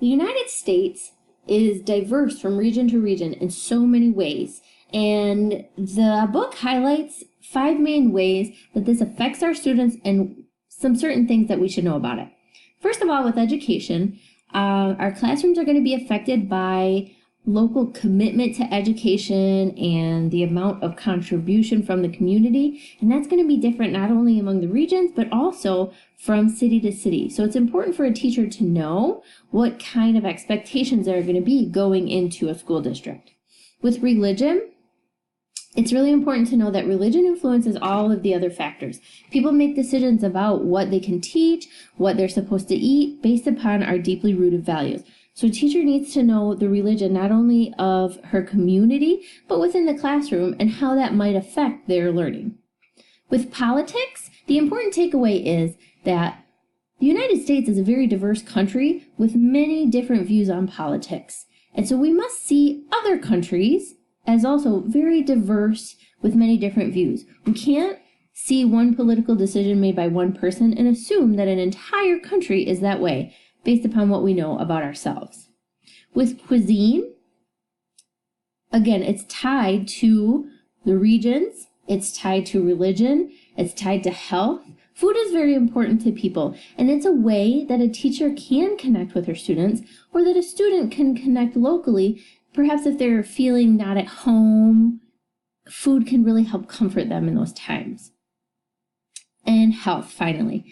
The United States is diverse from region to region in so many ways, and the book highlights 5 main ways that this affects our students and some certain things that we should know about it. First of all, with education, our classrooms are going to be affected by local commitment to education and the amount of contribution from the community, and that's going to be different not only among the regions but also from city to city. So it's important for a teacher to know what kind of expectations there are going to be going into a school district. With religion, it's really important to know that religion influences all of the other factors. People make decisions about what they can teach, what they're supposed to eat, based upon our deeply rooted values. So a teacher needs to know the religion not only of her community, but within the classroom and how that might affect their learning. With politics, the important takeaway is that the United States is a very diverse country with many different views on politics. And so we must see other countries as also very diverse with many different views. We can't see one political decision made by one person and assume that an entire country is that way based upon what we know about ourselves. With cuisine, again, it's tied to the regions, it's tied to religion, it's tied to health. Food is very important to people, and it's a way that a teacher can connect with her students, or that a student can connect locally. Perhaps if they're feeling not at home, food can really help comfort them in those times. And health, finally.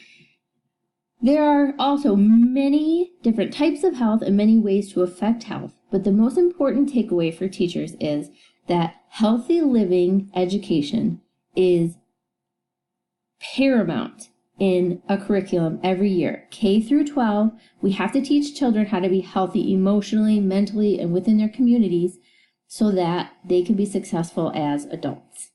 There are also many different types of health and many ways to affect health, but the most important takeaway for teachers is that healthy living education is paramount in a curriculum every year. K through 12, we have to teach children how to be healthy emotionally, mentally, and within their communities so that they can be successful as adults.